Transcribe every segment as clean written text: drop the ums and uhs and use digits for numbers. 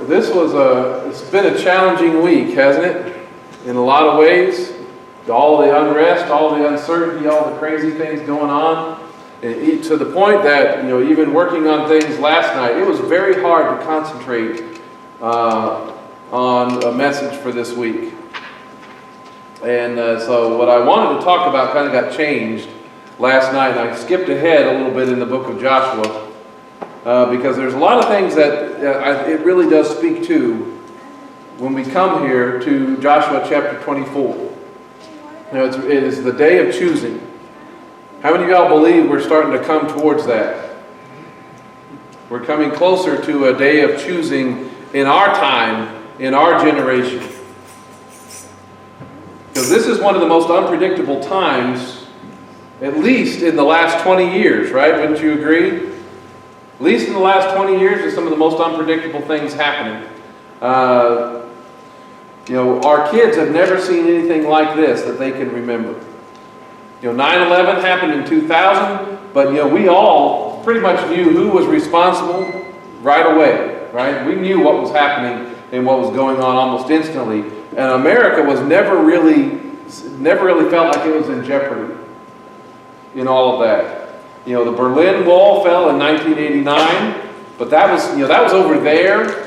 it's been a challenging week, hasn't it? In a lot of ways. All the unrest, all the uncertainty, all the crazy things going on. And to the point that, even working on things last night, it was very hard to concentrate on a message for this week. And so what I wanted to talk about kind of got changed last night, and I skipped ahead a little bit in the book of Joshua because there's a lot of things that it really does speak to when we come here to Joshua chapter 24. It is the day of choosing. How many of y'all believe we're starting to come towards that? We're coming closer to a day of choosing in our time, in our generation. Because this is one of the most unpredictable times, at least in the last 20 years, right? Wouldn't you agree? At least in the last 20 years, there's some of the most unpredictable things happening. Our kids have never seen anything like this that they can remember. 9/11 happened in 2000, but we all pretty much knew who was responsible right away, right? We knew what was happening and what was going on almost instantly. And America was never really felt like it was in jeopardy in all of that. The Berlin Wall fell in 1989, but that was over there.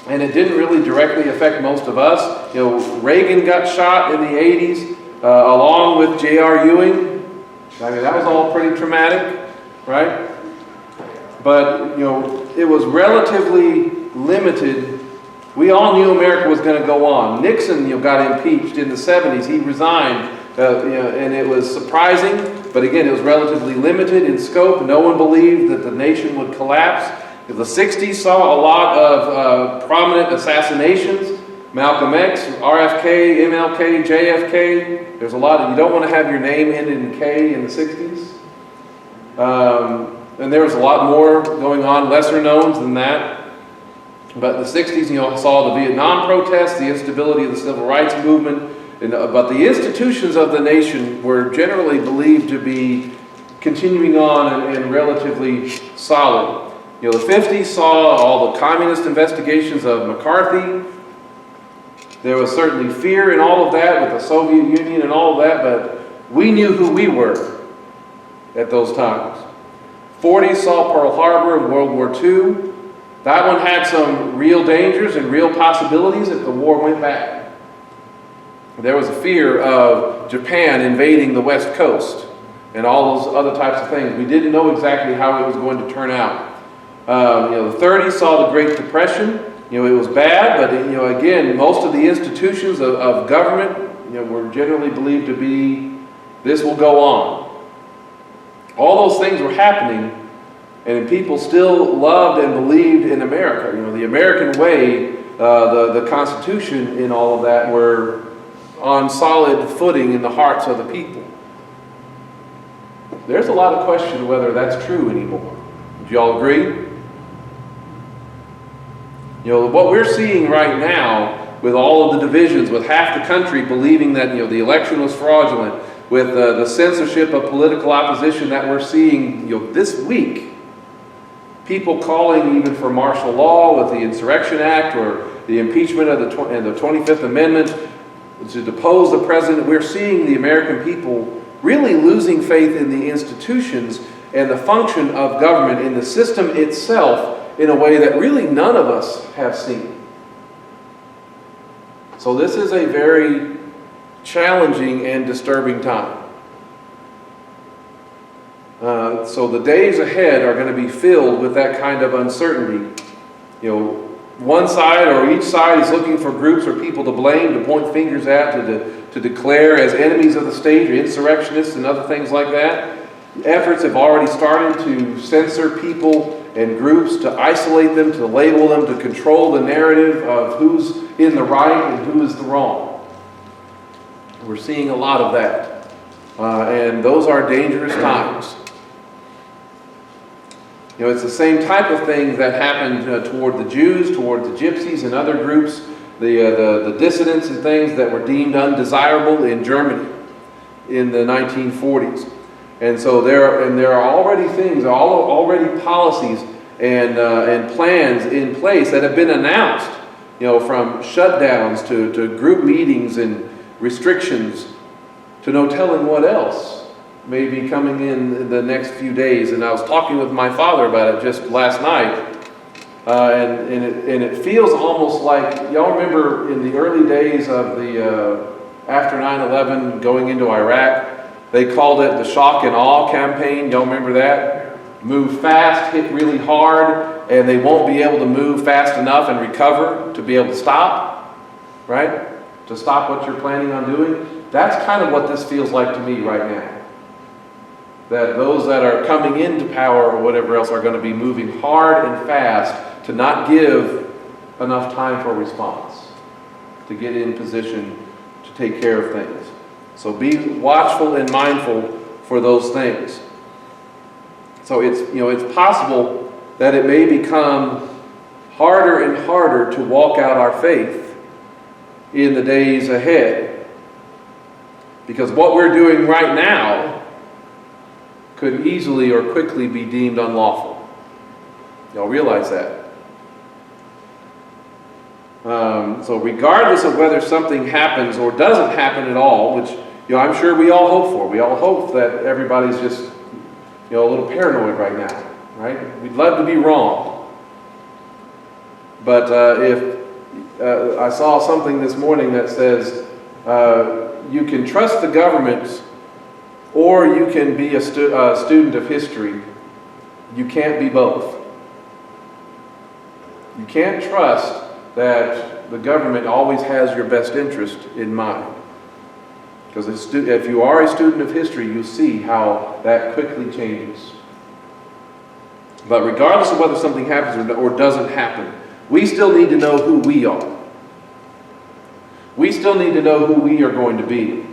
And it didn't really directly affect most of us. Reagan got shot in the 80s, along with J.R. Ewing. I mean, that was all pretty traumatic, right? But, it was relatively limited. We all knew America was going to go on. Nixon, got impeached in the 70s. He resigned, and it was surprising. But again, it was relatively limited in scope. No one believed that the nation would collapse. The 60s saw a lot of prominent assassinations. Malcolm X, RFK, MLK, JFK. There's a lot of, you don't want to have your name ended in K in the 60s. And there was a lot more going on, lesser knowns than that. But in the 60s, saw the Vietnam protests, the instability of the civil rights movement. But the institutions of the nation were generally believed to be continuing on and relatively solid. The 50s saw all the communist investigations of McCarthy. There was certainly fear in all of that with the Soviet Union and all of that, but we knew who we were at those times. 40s saw Pearl Harbor and World War II. That one had some real dangers and real possibilities if the war went bad. There was a fear of Japan invading the West Coast and all those other types of things. We didn't know exactly how it was going to turn out. The 30s saw the Great Depression. It was bad, but again, most of the institutions of government, were generally believed to be, this will go on. All those things were happening, and people still loved and believed in America. The American way, the Constitution, and all of that were on solid footing in the hearts of the people. There's a lot of question whether that's true anymore. Do y'all agree? What we're seeing right now with all of the divisions, with half the country believing that the election was fraudulent, with the censorship of political opposition that we're seeing this week, people calling even for martial law with the Insurrection Act or the impeachment of the 25th Amendment to depose the president. We're seeing the American people really losing faith in the institutions and the function of government, in the system itself, in a way that really none of us have seen. So this is a very challenging and disturbing time. So the days ahead are going to be filled with that kind of uncertainty. One side or each side is looking for groups or people to blame, to point fingers at, to declare as enemies of the state or insurrectionists and other things like that. Efforts have already started to censor people and groups, to isolate them, to label them, to control the narrative of who's in the right and who is the wrong. We're seeing a lot of that. And those are dangerous times. It's the same type of thing that happened toward the Jews, toward the Gypsies and other groups, the dissidents and things that were deemed undesirable in Germany in the 1940s. And so there are already things, already policies and plans in place that have been announced, from shutdowns to group meetings and restrictions to no telling what else may be coming in the next few days. And I was talking with my father about it just last night, and it feels almost like, y'all remember in the early days of the after 9/11 going into Iraq, they called it the shock and awe campaign. Y'all remember that? Move fast, hit really hard, and they won't be able to move fast enough and recover to be able to stop, right? To stop what you're planning on doing. That's kind of what this feels like to me right now. That those that are coming into power or whatever else are going to be moving hard and fast to not give enough time for response, to get in position to take care of things. So be watchful and mindful for those things. So it's possible that it may become harder and harder to walk out our faith in the days ahead. Because what we're doing right now could easily or quickly be deemed unlawful. Y'all realize that. So regardless of whether something happens or doesn't happen at all, which I'm sure we all hope for. We all hope that everybody's just a little paranoid right now, right? We'd love to be wrong. But if I saw something this morning that says you can trust the government or you can be a student of history. You can't be both. You can't trust that the government always has your best interest in mind. Because if you are a student of history, you see how that quickly changes. But regardless of whether something happens or doesn't happen, we still need to know who we are. We still need to know who we are going to be.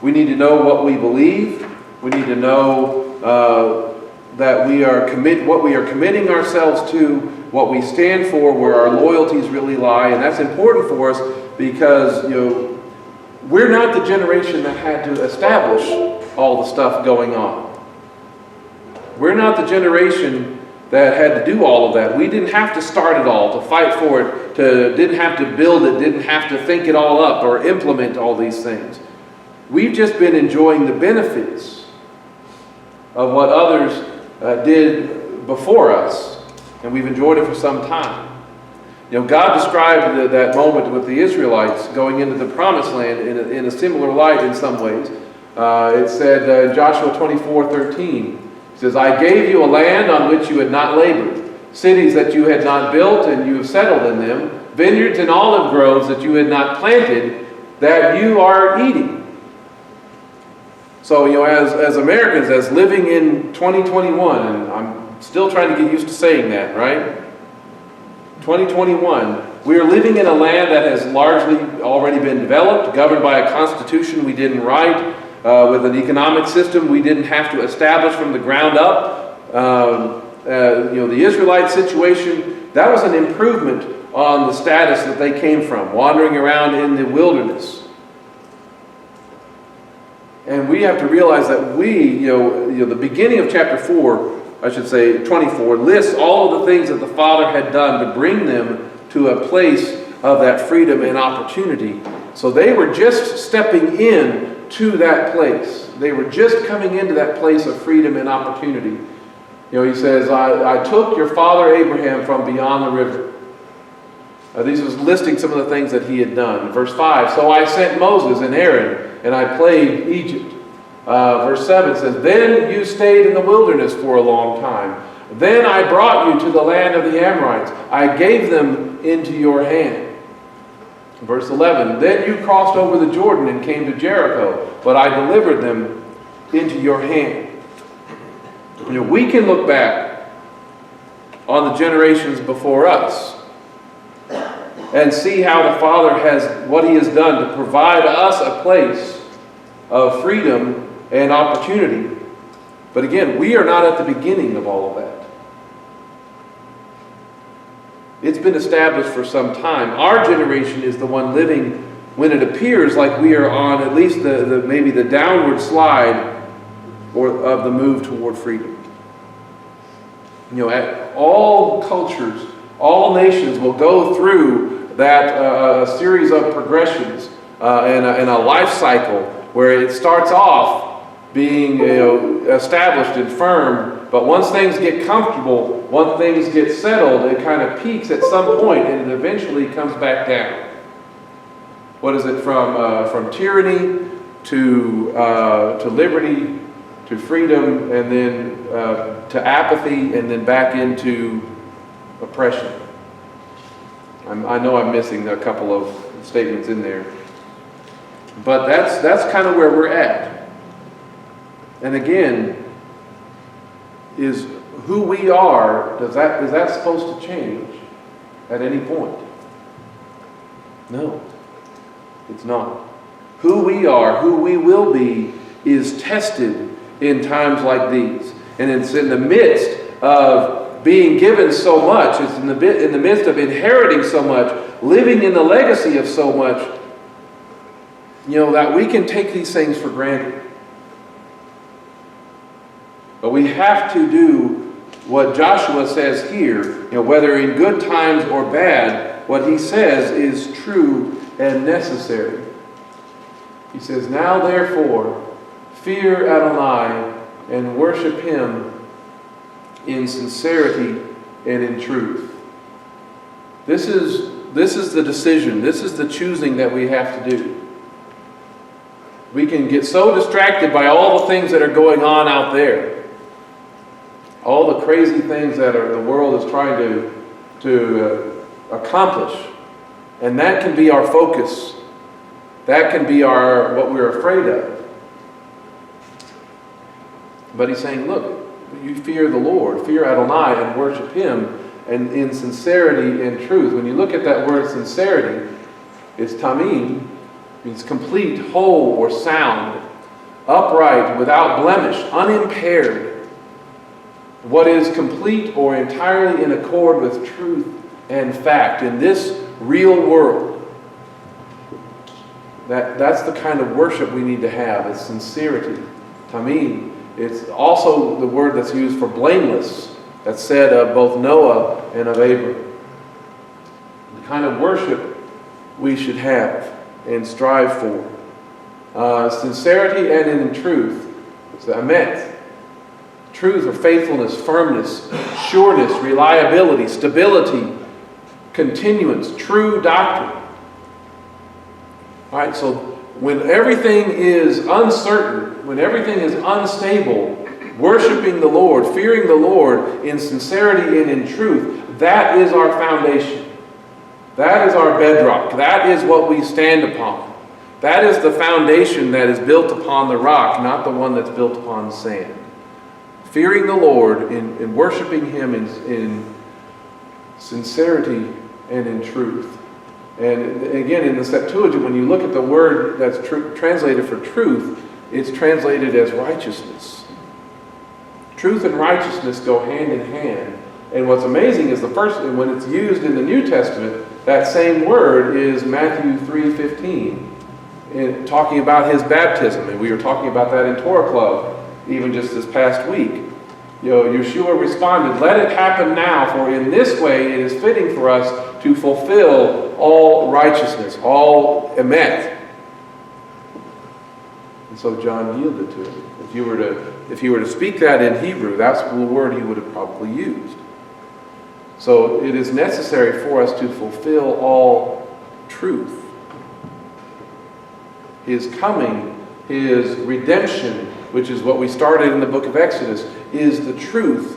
We need to know what we believe. We need to know that what we are committing ourselves to, what we stand for, where our loyalties really lie, and that's important for us because we're not the generation that had to establish all the stuff going on. We're not the generation that had to do all of that. We didn't have to start it all, to fight for it, didn't have to build it, didn't have to think it all up or implement all these things. We've just been enjoying the benefits of what others did before us, and we've enjoyed it for some time. God described that moment with the Israelites going into the promised land in a similar light in some ways. It said, Joshua 24:13, it says, I gave you a land on which you had not labored, cities that you had not built and you have settled in them, vineyards and olive groves that you had not planted, that you are eating. So, as Americans, as living in 2021, and I'm still trying to get used to saying that, right? 2021, we are living in a land that has largely already been developed, governed by a constitution we didn't write, with an economic system we didn't have to establish from the ground up. The Israelite situation, that was an improvement on the status that they came from, wandering around in the wilderness. And we have to realize that the beginning of chapter 4, 24, lists all of the things that the Father had done to bring them to a place of that freedom and opportunity. So they were just stepping in to that place. They were just coming into that place of freedom and opportunity. He says, I took your father Abraham from beyond the river. These was listing some of the things that he had done. Verse 5, so I sent Moses and Aaron, and I plagued Egypt. Verse 7 says, then you stayed in the wilderness for a long time. Then I brought you to the land of the Amorites. I gave them into your hand. Verse 11, then you crossed over the Jordan and came to Jericho, but I delivered them into your hand. We can look back on the generations before us and see how the Father what He has done to provide us a place of freedom and opportunity. But again, we are not at the beginning of all of that. It's been established for some time. Our generation is the one living when it appears like we are on at least maybe the downward slide of the move toward freedom. All cultures, all nations will go through that a series of progressions in a life cycle where it starts off being established and firm, but once things get comfortable, once things get settled, it kind of peaks at some point and it eventually comes back down. What is it, from tyranny to liberty, to freedom, and then to apathy, and then back into oppression. I know I'm missing a couple of statements in there, but that's kind of where we're at. And again, is who we are, is that supposed to change at any point? No, it's not. Who we are, who we will be, is tested in times like these. And it's in the midst of being given so much, it's in the midst of inheriting so much, living in the legacy of so much, that we can take these things for granted. But we have to do what Joshua says here, whether in good times or bad, what he says is true and necessary. He says, "Now therefore, fear Adonai and worship him in sincerity and in truth." This is the decision. This is the choosing that we have to do. We can get so distracted by all the things that are going on out there, all the crazy things that the world is trying to accomplish, and that can be our focus. That can be what we're afraid of. But he's saying, look, you fear the Lord, fear Adonai, and worship him, and in sincerity and truth. When you look at that word sincerity, it's tamim, means complete, whole, or sound, upright, without blemish, unimpaired. What is complete or entirely in accord with truth and fact in this real world. That's the kind of worship we need to have. It's sincerity. Tamim. It's also the word that's used for blameless. That's said of both Noah and of Abram. The kind of worship we should have and strive for. Sincerity and in truth. It's the amet. Truth or faithfulness, firmness, sureness, reliability, stability, continuance, true doctrine. All right, so when everything is uncertain, when everything is unstable, worshiping the Lord, fearing the Lord in sincerity and in truth, that is our foundation. That is our bedrock. That is what we stand upon. That is the foundation that is built upon the rock, not the one that's built upon sand. Fearing the Lord and worshiping him in sincerity and in truth. And again, in the Septuagint, when you look at the word that's translated for truth, it's translated as righteousness. Truth and righteousness go hand in hand. And what's amazing is when it's used in the New Testament, that same word is Matthew 3:15, talking about his baptism. And we were talking about that in Torah Club even just this past week. Yeshua responded, "Let it happen now, for in this way it is fitting for us to fulfill all righteousness," all emet. And so John yielded to it. If you were to speak that in Hebrew, that's the word he would have probably used. So it is necessary for us to fulfill all truth. His coming, his redemption, which is what we started in the book of Exodus, is the truth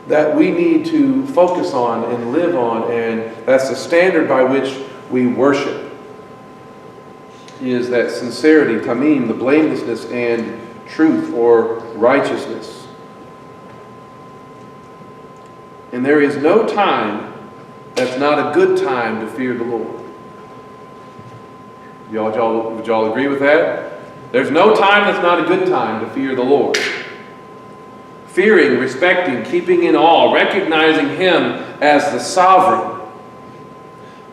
that we need to focus on and live on, and that's the standard by which we worship. Is that sincerity, tamim, the blamelessness, and truth or righteousness. And there is no time that's not a good time to fear the Lord. Would y'all agree with that? There's no time that's not a good time to fear the Lord. Fearing, respecting, keeping in awe, recognizing him as the sovereign.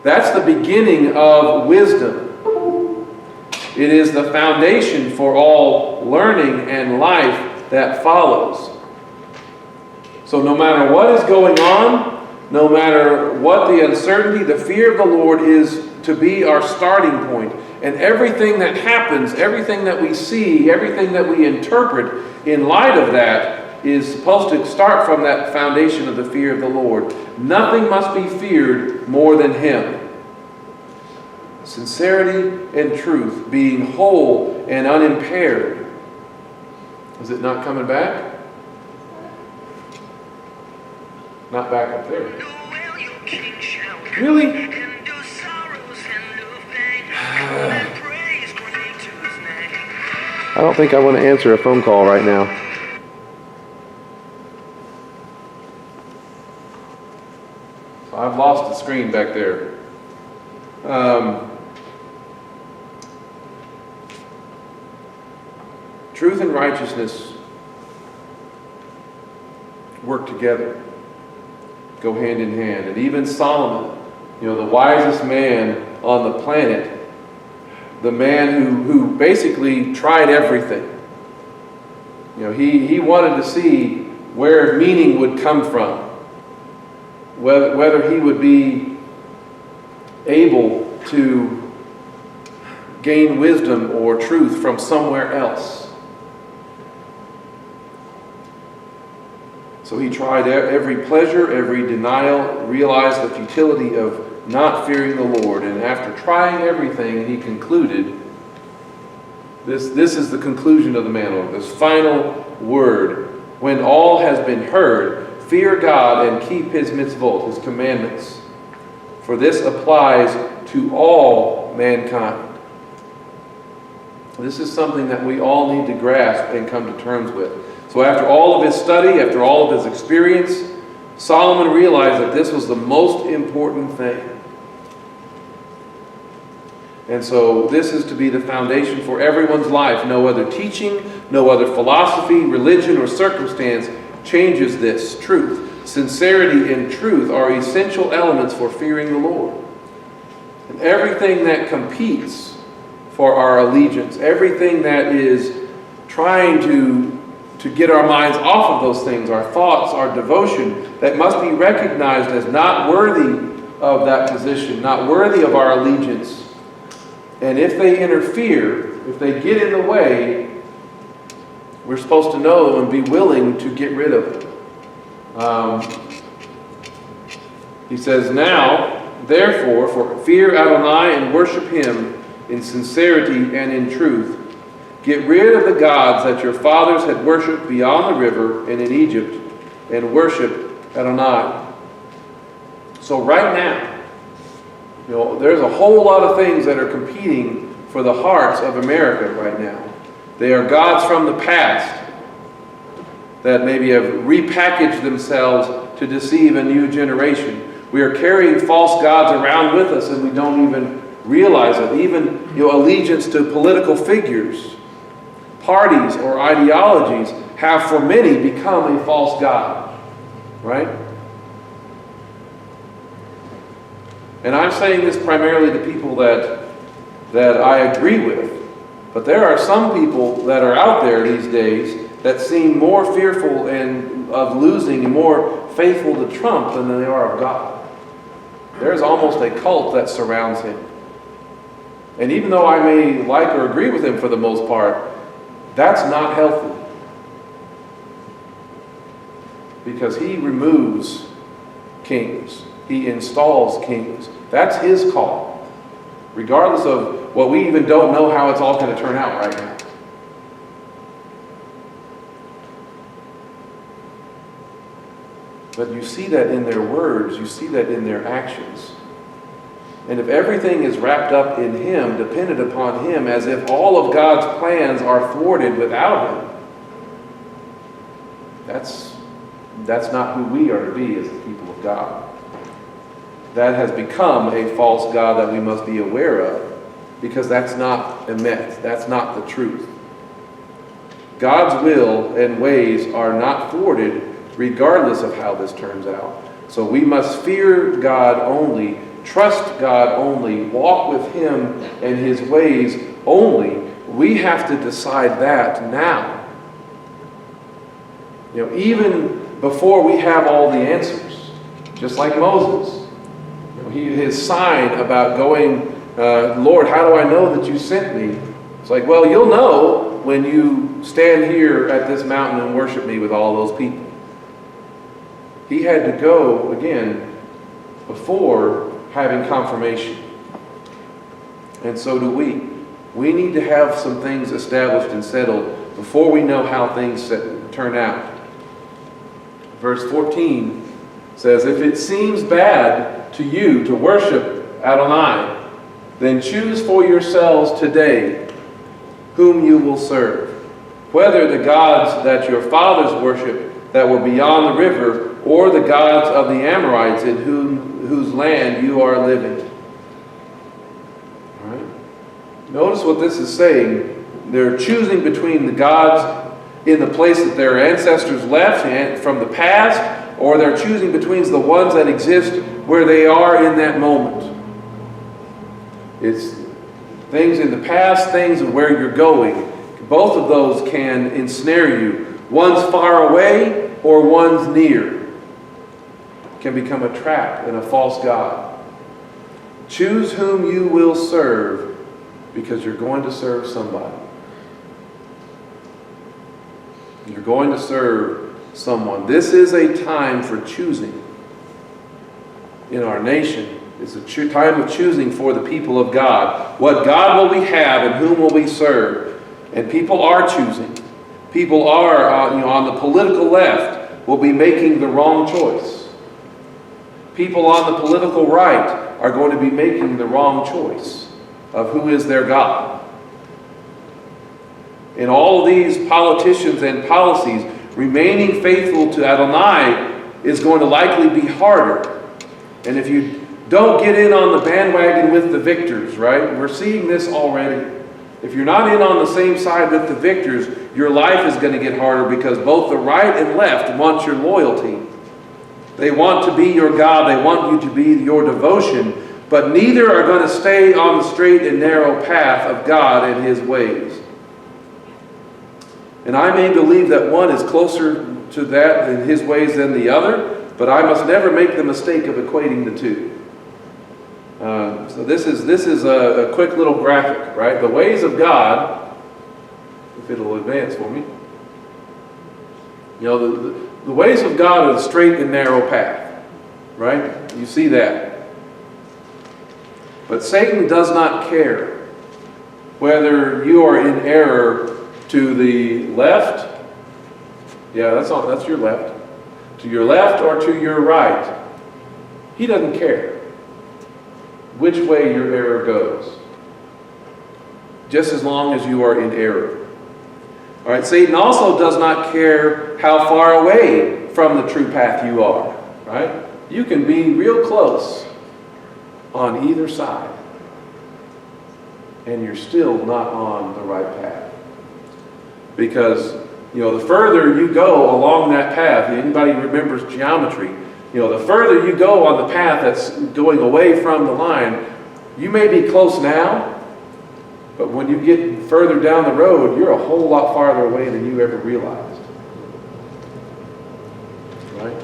That's the beginning of wisdom. It is the foundation for all learning and life that follows. So no matter what is going on, no matter what the uncertainty, the fear of the Lord is to be our starting point. And everything that happens, everything that we see, everything that we interpret in light of that is supposed to start from that foundation of the fear of the Lord. Nothing must be feared more than Him. Sincerity and truth, being whole and unimpaired. Is it not coming back? Not back up there. Really? I don't think I want to answer a phone call right now. So I've lost the screen back there. Truth and righteousness work together, go hand in hand. And even Solomon, the wisest man on the planet, the man who basically tried everything. He wanted to see where meaning would come from, whether he would be able to gain wisdom or truth from somewhere else. So he tried every pleasure, every denial, realized the futility of not fearing the Lord. And after trying everything, he concluded, this is the conclusion of the manual, this final word. When all has been heard, fear God and keep His mitzvot, His commandments. For this applies to all mankind. This is something that we all need to grasp and come to terms with. So after all of his study, after all of his experience, Solomon realized that this was the most important thing. And so this is to be the foundation for everyone's life. No other teaching, no other philosophy, religion, or circumstance changes this truth. Sincerity and truth are essential elements for fearing the Lord. And everything that competes for our allegiance, everything that is trying to get our minds off of those things, our thoughts, our devotion, that must be recognized as not worthy of that position, not worthy of our allegiance. And if they interfere, if they get in the way, we're supposed to know and be willing to get rid of it. He says, now, therefore, for fear Adonai and worship Him in sincerity and in truth. Get rid of the gods that your fathers had worshipped beyond the river and in Egypt, and worship Adonai. So right now, there's a whole lot of things that are competing for the hearts of America right now. They are gods from the past that maybe have repackaged themselves to deceive a new generation. We are carrying false gods around with us and we don't even realize it. Even allegiance to political figures, parties, or ideologies have for many become a false god. Right? And I'm saying this primarily to people that I agree with. But there are some people that are out there these days that seem more fearful and of losing and more faithful to Trump than they are of God. There's almost a cult that surrounds him. And even though I may like or agree with him for the most part, that's not healthy. Because he removes kings. He installs kings. That's his call. Regardless of what we even don't know how it's all going to turn out right now. But you see that in their words. You see that in their actions. And if everything is wrapped up in him, dependent upon him, as if all of God's plans are thwarted without him, that's not who we are to be as the people of God. That has become a false god that we must be aware of, because that's not emet. That's not the truth. God's will and ways are not thwarted regardless of how this turns out. So we must fear God only, trust God only, walk with him and his ways only. We have to decide that now. Even before we have all the answers. Just like Moses. His sign about going, Lord, how do I know that you sent me? It's like, well, you'll know when you stand here at this mountain and worship me with all those people. He had to go, again, before having confirmation. And so do we. We need to have some things established and settled before we know how things turn out. Verse 14 says, if it seems bad to you to worship Adonai, then choose for yourselves today whom you will serve, whether the gods that your fathers worshiped that were beyond the river, or the gods of the Amorites in whose land you are living. All right? Notice what this is saying. They're choosing between the gods in the place that their ancestors left from the past, or they're choosing between the ones that exist where they are in that moment. It's things in the past, things of where you're going. Both of those can ensnare you. One's far away or one's near. Can become a trap and a false god. Choose whom you will serve, because you're going to serve somebody. You're going to serve someone. This is a time for choosing in our nation. It's a time of choosing for the people of God. What God will we have and whom will we serve? And people are choosing. People are, on the political left will be making the wrong choice. People on the political right are going to be making the wrong choice of who is their God. In all of these politicians and policies, remaining faithful to Adonai is going to likely be harder. And if you don't get in on the bandwagon with the victors, right? We're seeing this already. If you're not in on the same side with the victors, your life is going to get harder, because both the right and left want your loyalty. They want to be your God. They want you to be your devotion. But neither are going to stay on the straight and narrow path of God and His ways. And I may believe that one is closer to that in His ways than the other, but I must never make the mistake of equating the two. So this is a quick little graphic, right? The ways of God, if it'll advance for me. The ways of God are the straight and narrow path, right? You see that. But Satan does not care whether you are in error to the left. Yeah, that's your left. To your left or to your right. He doesn't care which way your error goes, just as long as you are in error. All right, Satan also does not care how far away from the true path you are, right? You can be real close on either side, and you're still not on the right path. Because, the further you go along that path, anybody remembers geometry, the further you go on the path that's going away from the line, you may be close now, but when you get further down the road, you're a whole lot farther away than you ever realized. Right?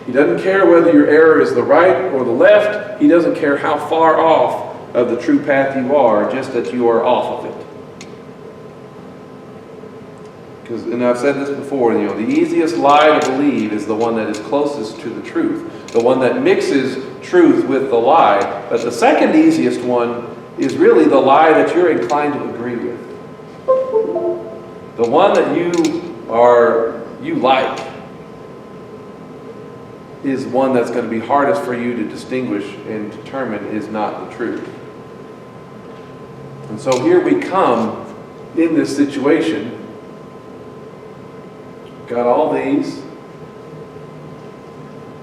He doesn't care whether your error is the right or the left. He doesn't care how far off of the true path you are, just that you are off of it. And I've said this before, the easiest lie to believe is the one that is closest to the truth, the one that mixes truth with the lie. But the second easiest one is really the lie that you're inclined to agree with. The one that you like is one that's going to be hardest for you to distinguish and determine is not the truth. And so here we come in this situation. Got all these.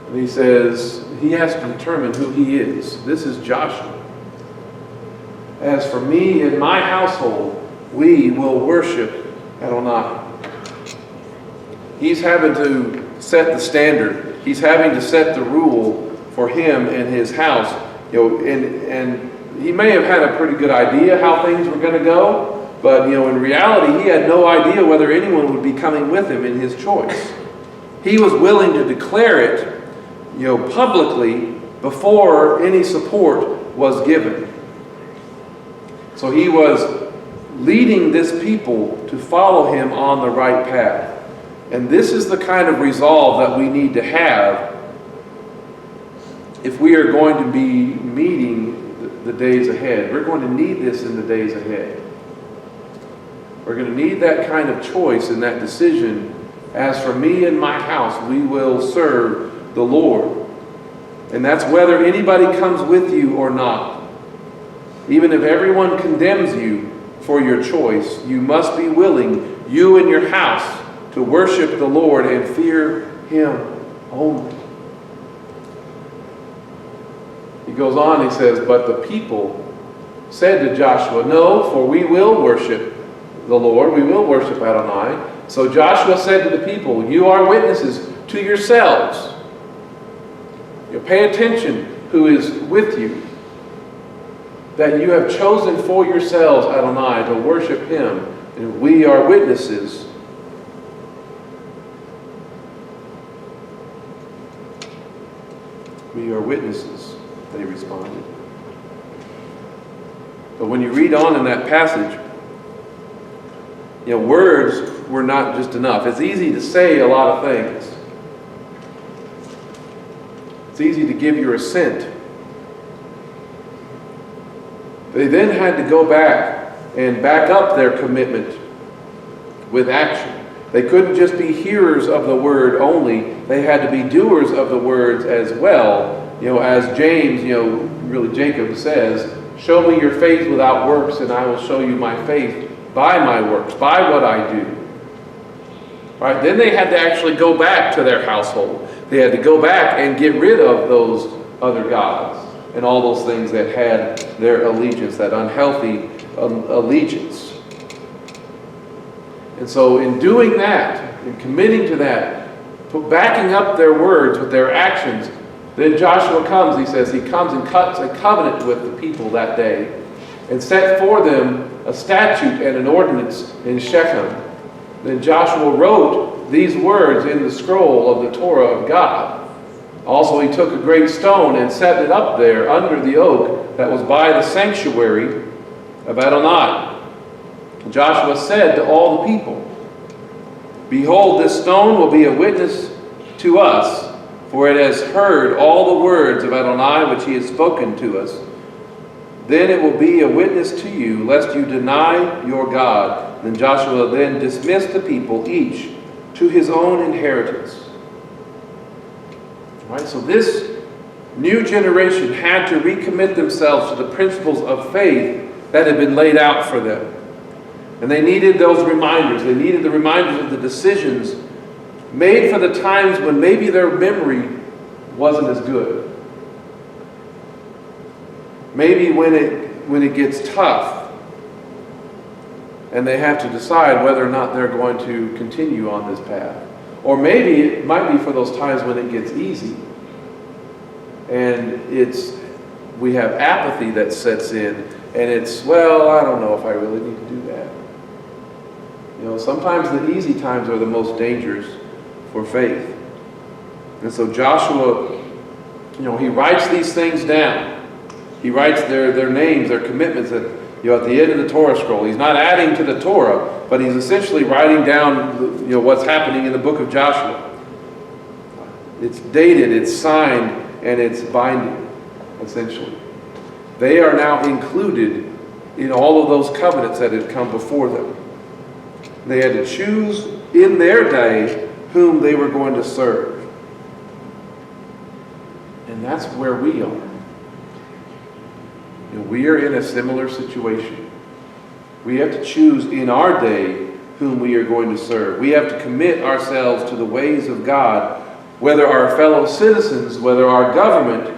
And he says he has to determine who he is. This is Joshua. As for me and my household, we will worship Adonai. He's having to set the standard. He's having to set the rule for him and his house. And he may have had a pretty good idea how things were going to go. But, in reality, he had no idea whether anyone would be coming with him in his choice. He was willing to declare it, publicly before any support was given. So he was leading this people to follow him on the right path. And this is the kind of resolve that we need to have if we are going to be meeting the days ahead. We're going to need this in the days ahead. We're going to need that kind of choice and that decision. As for me and my house, we will serve the Lord. And that's whether anybody comes with you or not. Even if everyone condemns you for your choice, you must be willing, you and your house, to worship the Lord and fear Him only. He goes on, he says, but the people said to Joshua, no, for we will worship the Lord, we will worship Adonai. So Joshua said to the people, you are witnesses to yourselves. You pay attention who is with you, that you have chosen for yourselves Adonai to worship Him, and we are witnesses. We are witnesses, they responded. But when you read on in that passage, words were not just enough. It's easy to say a lot of things. It's easy to give your assent. They then had to go back and back up their commitment with action. They couldn't just be hearers of the word only. They had to be doers of the words as well. As James, really Jacob says, show me your faith without works, and I will show you my faith by my works, by what I do. Right? Then they had to actually go back to their household. They had to go back and get rid of those other gods and all those things that had their allegiance, that unhealthy allegiance. And so in doing that, in committing to that, backing up their words with their actions, then Joshua comes, he says, he comes and cuts a covenant with the people that day and set for them a statute and an ordinance in Shechem. Then Joshua wrote these words in the scroll of the Torah of God. Also he took a great stone and set it up there under the oak that was by the sanctuary of Adonai. Joshua said to all the people, behold, this stone will be a witness to us, for it has heard all the words of Adonai which he has spoken to us. Then it will be a witness to you, lest you deny your God. Then Joshua then dismissed the people, each to his own inheritance. All right, so this new generation had to recommit themselves to the principles of faith that had been laid out for them. And they needed those reminders. They needed the reminders of the decisions made for the times when maybe their memory wasn't as good. Maybe when it gets tough and they have to decide whether or not they're going to continue on this path. Or maybe it might be for those times when it gets easy and we have apathy that sets in, and it's, well, I don't know if I really need to do that. Sometimes the easy times are the most dangerous for faith. And so Joshua, he writes these things down. He writes their names, their commitments at the end of the Torah scroll. He's not adding to the Torah, but he's essentially writing down what's happening in the book of Joshua. It's dated, it's signed, and it's binding, essentially. They are now included in all of those covenants that had come before them. They had to choose in their day whom they were going to serve. And that's where we are. And we are in a similar situation. We have to choose in our day whom we are going to serve. We have to commit ourselves to the ways of God, whether our fellow citizens, whether our government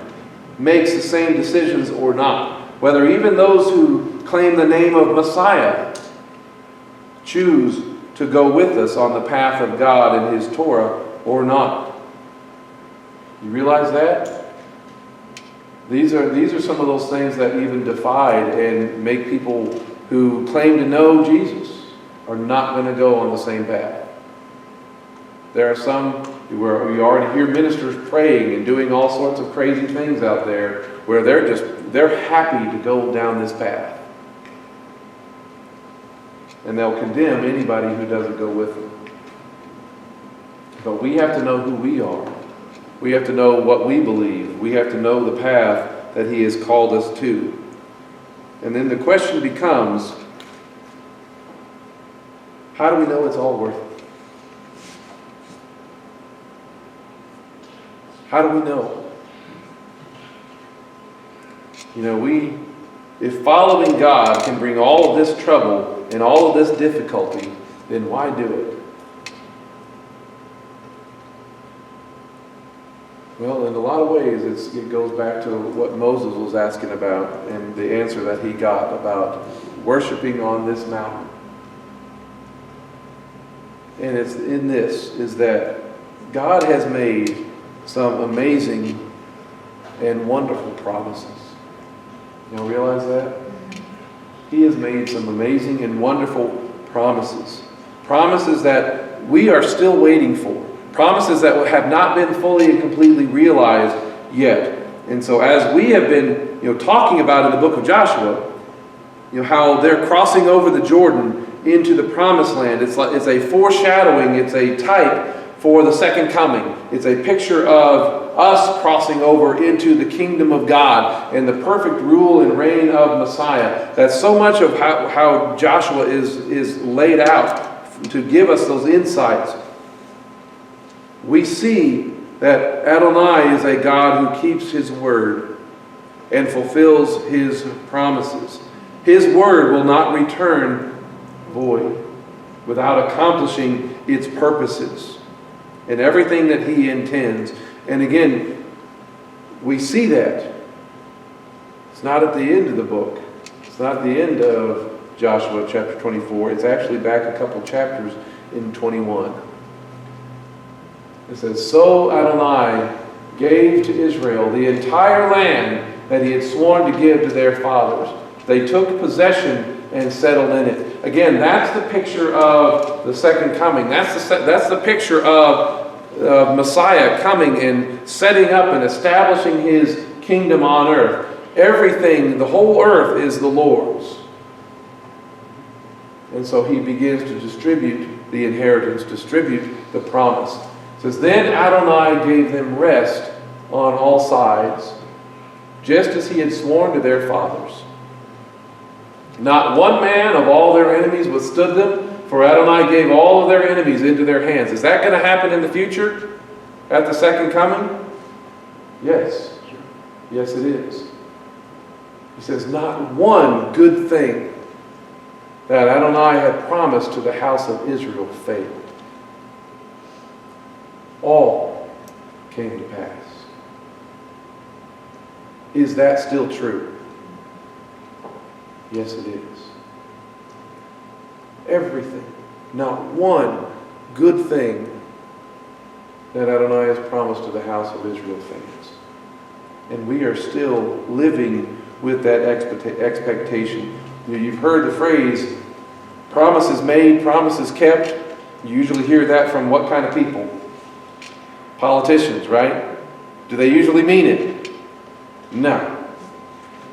makes the same decisions or not. Whether even those who claim the name of Messiah choose to go with us on the path of God and His Torah or not. You realize that? These are some of those things that even divide and make people who claim to know Jesus are not going to go on the same path. There are some where we already hear ministers praying and doing all sorts of crazy things out there, where they're happy to go down this path. And they'll condemn anybody who doesn't go with them. But we have to know who we are. We have to know what we believe. We have to know the path that He has called us to. And then the question becomes, how do we know it's all worth it? How do we know? If following God can bring all of this trouble and all of this difficulty, then why do it? Well, in a lot of ways, it goes back to what Moses was asking about and the answer that he got about worshiping on this mountain. And it's in this, is that God has made some amazing and wonderful promises. You realize that? He has made some amazing and wonderful promises. Promises that we are still waiting for. Promises that have not been fully and completely realized yet. And so as we have been talking about in the book of Joshua, how they're crossing over the Jordan into the promised land. It's a foreshadowing, it's a type for the second coming. It's a picture of us crossing over into the kingdom of God and the perfect rule and reign of Messiah. That's so much of how Joshua is laid out to give us those insights. We see that Adonai is a God who keeps His word and fulfills His promises. His word will not return void without accomplishing its purposes and everything that He intends. And again, we see that. It's not at the end of the book. It's not at the end of Joshua chapter 24. It's actually back a couple chapters in 21. It says, "So Adonai gave to Israel the entire land that He had sworn to give to their fathers. They took possession and settled in it." Again, that's the picture of the second coming. That's the picture of Messiah coming and setting up and establishing His kingdom on earth. Everything, the whole earth is the Lord's. And so He begins to distribute the inheritance, distribute the promise. It says, "Then Adonai gave them rest on all sides, just as He had sworn to their fathers. Not one man of all their enemies withstood them, for Adonai gave all of their enemies into their hands." Is that going to happen in the future? At the second coming? Yes. Yes, it is. He says, not one good thing that Adonai had promised to the house of Israel failed. All came to pass. Is that still true? Yes, it is. Everything, not one good thing that Adonai has promised to the house of Israel fails. And we are still living with that expectation. You've heard the phrase, promises made, promises kept. You usually hear that from what kind of people? Politicians, right? Do they usually mean it? No.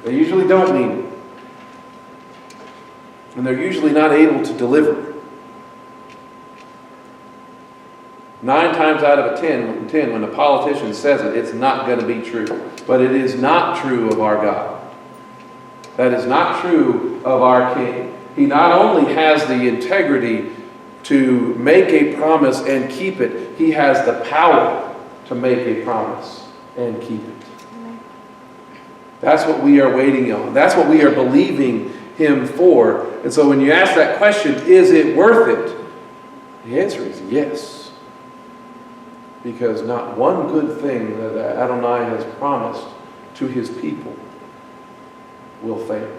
They usually don't mean it. And they're usually not able to deliver. 9 times out of 10, when a politician says it, it's not going to be true. But it is not true of our God. That is not true of our King. He not only has the integrity to make a promise and keep it, He has the power to make a promise and keep it. That's what we are waiting on. That's what we are believing Him for. And so when you ask that question, is it worth it? The answer is yes. Because not one good thing that Adonai has promised to His people will fail.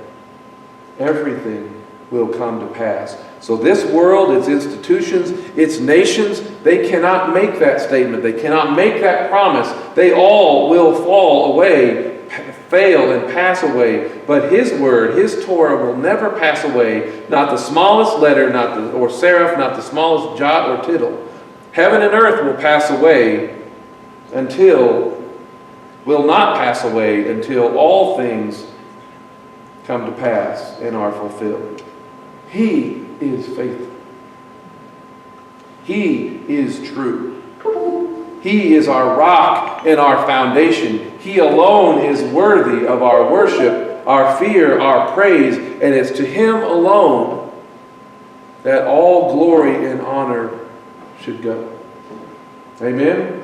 Everything will come to pass. So this world, its institutions, its nations, they cannot make that statement. They cannot make that promise. They all will fall away, fail and pass away. But His word, His Torah will never pass away. Not the smallest letter, or seraph, not the smallest jot or tittle Heaven and earth will pass away will not pass away until all things come to pass and are fulfilled. He is faithful. He is true. He is our rock and our foundation. He alone is worthy of our worship, our fear, our praise, and it's to Him alone that all glory and honor should go. Amen?